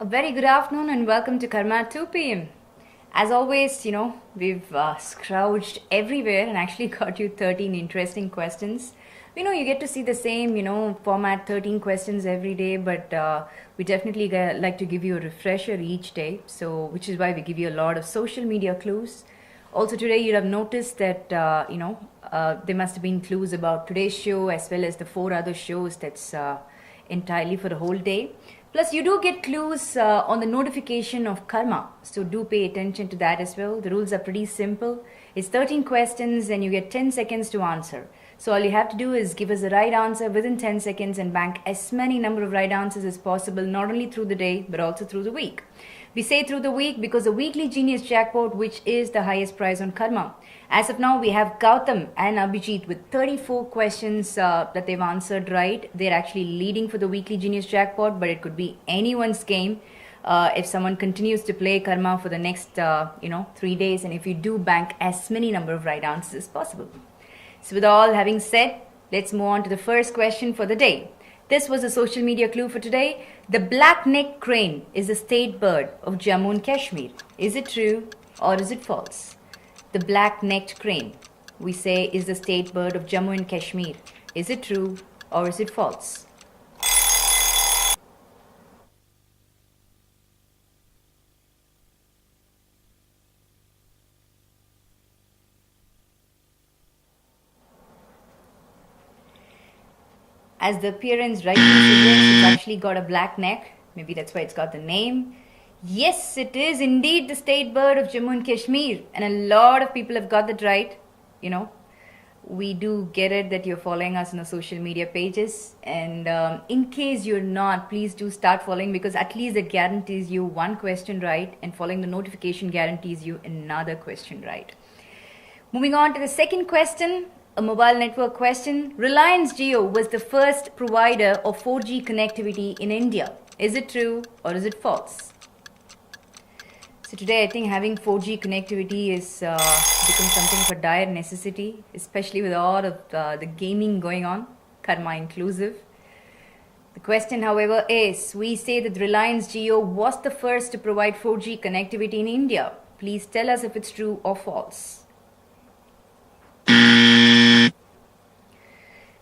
A very good afternoon and welcome to Karma at 2 p.m. As always, we've scrounged everywhere and actually got you 13 interesting questions. You get to see the same, format 13 questions every day, but we definitely like to give you a refresher each day. So, which is why we give you a lot of social media clues. Also, today you'd have noticed that, there must have been clues about today's show as well as the 4 other shows that's entirely for the whole day. Plus, you do get clues on the notification of karma, so do pay attention to that as well. The rules are pretty simple. It's 13 questions and you get 10 seconds to answer. So all you have to do is give us the right answer within 10 seconds and bank as many number of right answers as possible, not only through the day but also through the week. We say through the week because the weekly Genius Jackpot, which is the highest prize on karma. As of now, we have Gautam and Abhijit with 34 questions that they've answered right. They're actually leading for the weekly Genius Jackpot, but it could be anyone's game if someone continues to play karma for the next 3 days, and if you do bank as many number of right answers as possible. So with all having said, let's move on to the first question for the day. This was a social media clue for today. The black-necked crane is the state bird of Jammu and Kashmir. Is it true or is it false? The black-necked crane, we say, is the state bird of Jammu and Kashmir. Is it true or is it false? As the appearance rightly suggests, it's actually got a black neck. Maybe that's why it's got the name. Yes, it is indeed the state bird of Jammu and Kashmir. And a lot of people have got that right. We do get it that you're following us on the social media pages. And in case you're not, please do start following, because at least it guarantees you one question right, and following the notification guarantees you another question right. Moving on to the second question. A mobile network question. Reliance Jio was the first provider of 4G connectivity in India. Is it true or is it false? So today I think having 4G connectivity is become something of a dire necessity, especially with all of the gaming going on, karma inclusive. The question, however, is, we say that Reliance Jio was the first to provide 4G connectivity in India. Please tell us if it's true or false.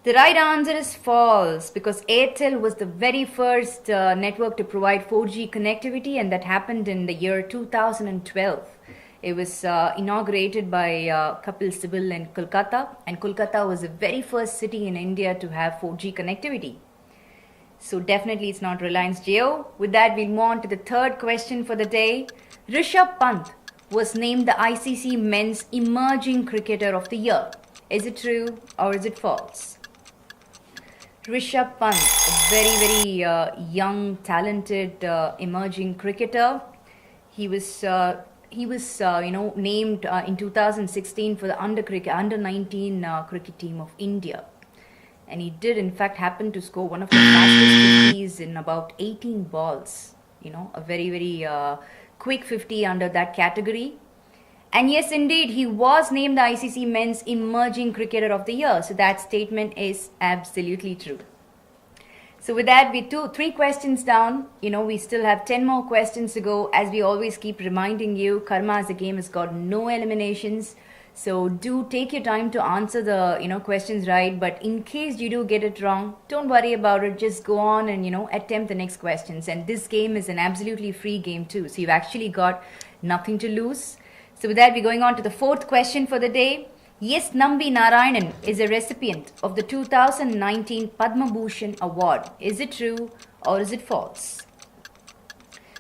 The right answer is false, because Airtel was the very first network to provide 4G connectivity, and that happened in the year 2012. It was inaugurated by Kapil Sibal in Kolkata, and Kolkata was the very first city in India to have 4G connectivity. So definitely it's not Reliance Jio. With that, we'll move on to the third question for the day. Rishabh Pant was named the ICC Men's Emerging Cricketer of the Year. Is it true or is it false? Rishabh Pant, a very, very young, talented, emerging cricketer. He was named in 2016 for the under 19 cricket team of India, and he did in fact happen to score one of the fastest 50s in about 18 balls. A very, very quick 50 under that category. And yes, indeed, he was named the ICC Men's Emerging Cricketer of the Year. So that statement is absolutely true. So with that, we're 3 questions down. We still have 10 more questions to go. As we always keep reminding you, karma as a game has got no eliminations. So do take your time to answer the questions right. But in case you do get it wrong, don't worry about it. Just go on and attempt the next questions. And this game is an absolutely free game too. So you've actually got nothing to lose. So with that, we're going on to the fourth question for the day. Yes, Nambi Narayanan is a recipient of the 2019 Padma Bhushan Award. Is it true or is it false?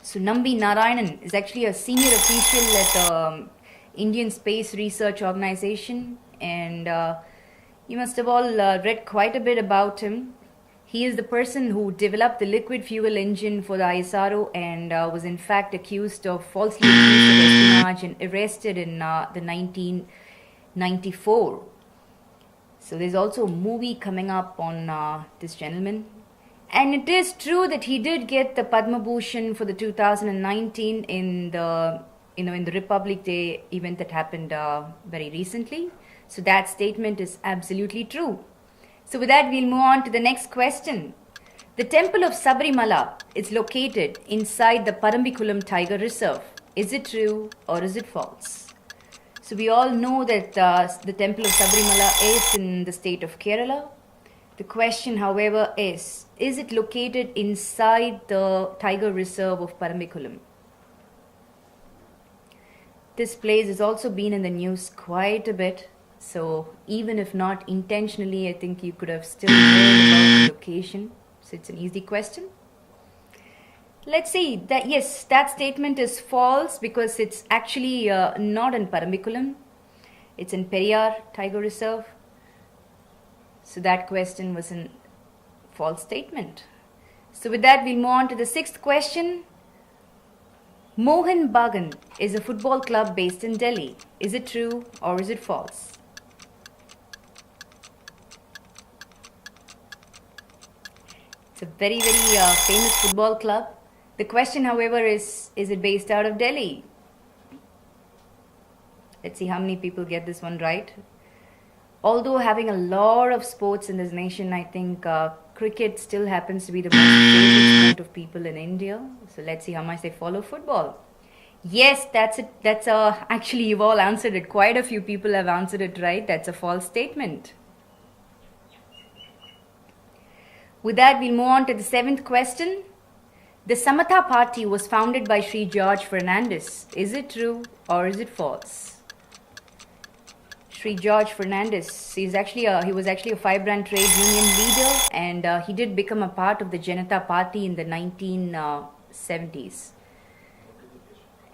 So Nambi Narayanan is actually a senior official at the Indian Space Research Organization, and you must have all read quite a bit about him. He is the person who developed the liquid fuel engine for the ISRO, and was in fact falsely accused of espionage and arrested in the 1994. So there's also a movie coming up on this gentleman. And it is true that he did get the Padma Bhushan for the 2019 in the Republic Day event that happened very recently. So that statement is absolutely true. So with that, we'll move on to the next question. The temple of Sabrimala is located inside the Parambikulam Tiger Reserve. Is it true or is it false? So we all know that the temple of Sabrimala is in the state of Kerala. The question, however, is it located inside the Tiger Reserve of Parambikulam? This place has also been in the news quite a bit. So even if not intentionally, I think you could have still heard about the location. So it's an easy question. Let's see that yes, that statement is false because it's actually not in Parambikulam. It's in Periyar Tiger Reserve. So that question was a false statement. So with that, we'll move on to the sixth question. Mohan Bagan is a football club based in Delhi. Is it true or is it false? It's a very, very famous football club. The question, however, is it based out of Delhi? Let's see how many people get this one right. Although having a lot of sports in this nation, I think cricket still happens to be the most favorite sport of people in India. So let's see how much they follow football. Yes, that's it. Actually, you've all answered it. Quite a few people have answered it right. That's a false statement. With that, we'll move on to the seventh question. The Samatha Party was founded by Sri George Fernandes. Is it true or is it false? Sri George Fernandes, he was actually a five-branch trade union leader, and he did become a part of the Janata Party in the 1970s.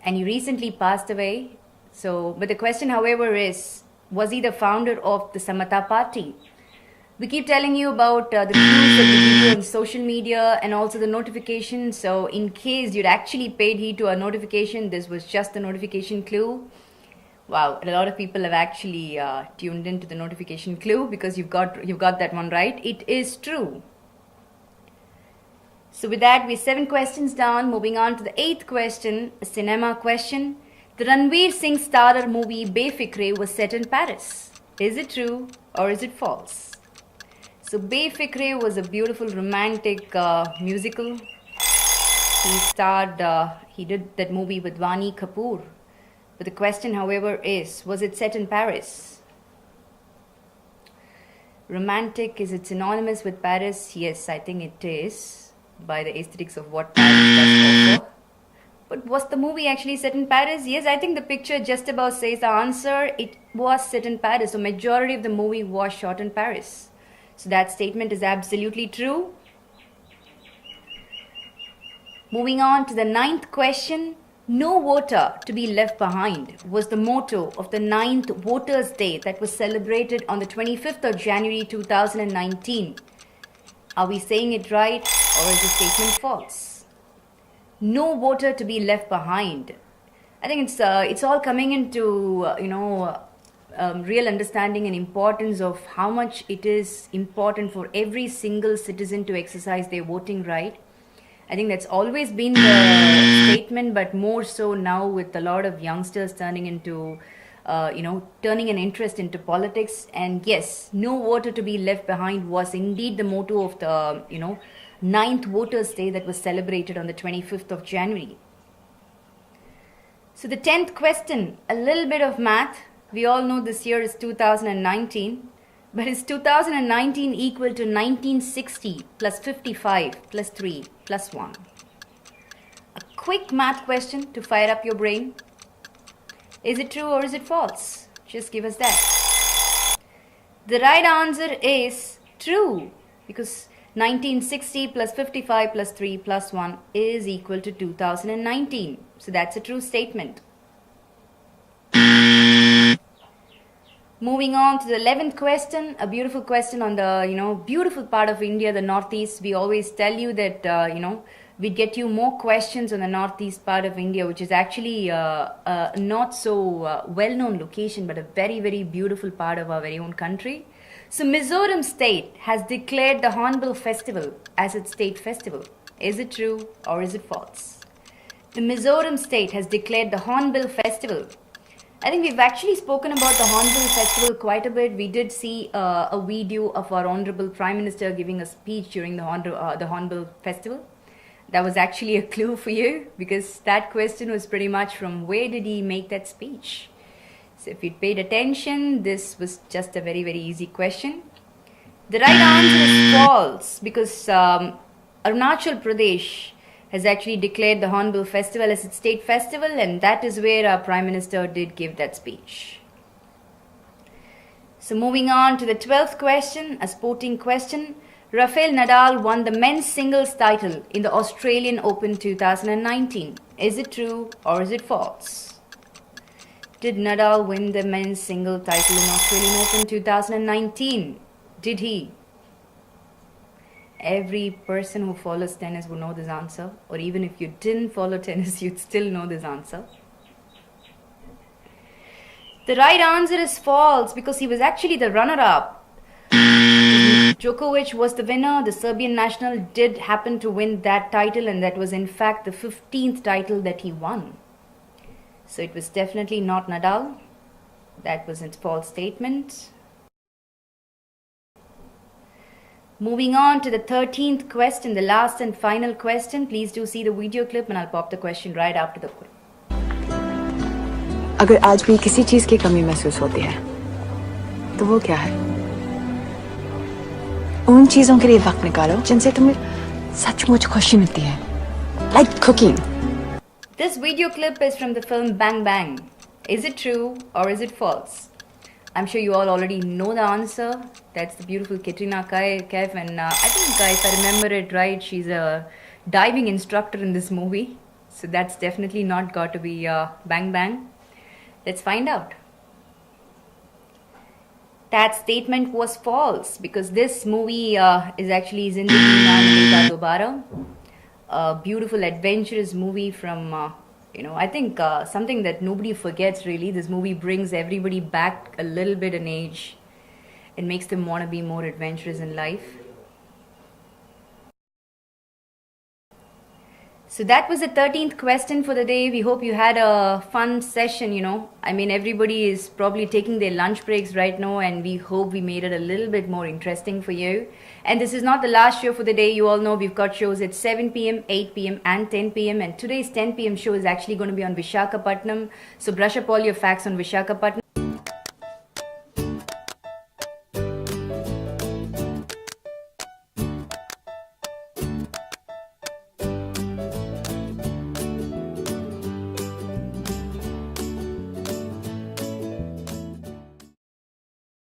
And he recently passed away. But the question, however, is, was he the founder of the Samatha Party? We keep telling you about the clues that we give you on social media and also the notification. So in case you'd actually paid heed to our notification, this was just the notification clue. Wow, a lot of people have actually tuned into the notification clue because you've got that one right. It is true. So with that, we're 7 questions down. Moving on to the 8th question, a cinema question. The Ranveer Singh starrer movie Befikre was set in Paris. Is it true or is it false? So Befikre was a beautiful romantic musical. He did that movie with Vani Kapoor. But the question, however, is, was it set in Paris? Romantic, is it synonymous with Paris? Yes, I think it is, by the aesthetics of what Paris does offer. But was the movie actually set in Paris? Yes, I think the picture just about says the answer. It was set in Paris. So majority of the movie was shot in Paris. So that statement is absolutely true. Moving on to the 9th question. No voter to be left behind was the motto of the 9th Voters' Day that was celebrated on the 25th of January 2019. Are we saying it right or is the statement false? No voter to be left behind. I think it's all coming into real understanding and importance of how much it is important for every single citizen to exercise their voting right. I think that's always been the statement, but more so now with a lot of youngsters turning into, turning an interest into politics. And yes, no voter to be left behind was indeed the motto of the, 9th Voters' Day that was celebrated on the 25th of January. So the 10th question, a little bit of math. We all know this year is 2019. But is 2019 equal to 1960 plus 55 plus 3 plus 1? A quick math question to fire up your brain. Is it true or is it false? Just give us that. The right answer is true, because 1960 plus 55 plus 3 plus 1 is equal to 2019. So that's a true statement. Moving on to the 11th question, a beautiful question on the, beautiful part of India, the Northeast. We always tell you that, we get you more questions on the Northeast part of India, which is actually not so well-known location, but a very, very beautiful part of our very own country. So Mizoram state has declared the Hornbill Festival as its state festival. Is it true or is it false? The Mizoram state has declared the Hornbill Festival I think we've actually spoken about the Hornbill Festival quite a bit. We did see a video of our Honorable Prime Minister giving a speech during the Hornbill Festival. That was actually a clue for you because that question was pretty much from where did he make that speech? So if you'd paid attention, this was just a very, very easy question. The right answer is false because Arunachal Pradesh has actually declared the Hornbill Festival as its state festival, and that is where our Prime Minister did give that speech. So moving on to the 12th question, a sporting question. Rafael Nadal won the men's singles title in the Australian Open 2019. Is it true or is it false? Did Nadal win the men's single title in Australian Open 2019? Did he? Every person who follows tennis would know this answer, or even if you didn't follow tennis, you'd still know this answer. The right answer is false because he was actually the runner-up. Djokovic was the winner. The Serbian national did happen to win that title, and that was in fact the 15th title that he won. So it was definitely not Nadal. That was a false statement. Moving on to the 13th question, the last and final question. Please do see the video clip and I'll pop the question right after the clip. अगर आज भी किसी चीज की कमी महसूस होती है तो वो क्या है? उन चीजों के लिए वक्त निकालो जिनसे तुम्हें सचमुच खुशी मिलती है. Like cooking. This video clip is from the film Bang Bang. Is it true or is it false? I'm sure you all already know the answer. That's the beautiful Katrina Kaif, and I think, if I remember it right, she's a diving instructor in this movie. So that's definitely not got to be Bang Bang. Let's find out. That statement was false because this movie is actually Zindagi Na Milega Dobara, a beautiful adventurous movie from I think something that nobody forgets really. This movie brings everybody back a little bit in age. It makes them want to be more adventurous in life. So that was the 13th question for the day. We hope you had a fun session, I mean, everybody is probably taking their lunch breaks right now, and we hope we made it a little bit more interesting for you. And this is not the last show for the day. You all know we've got shows at 7 p.m., 8 p.m. and 10 p.m. And today's 10 p.m. show is actually going to be on Vishakhapatnam. So brush up all your facts on Vishakhapatnam.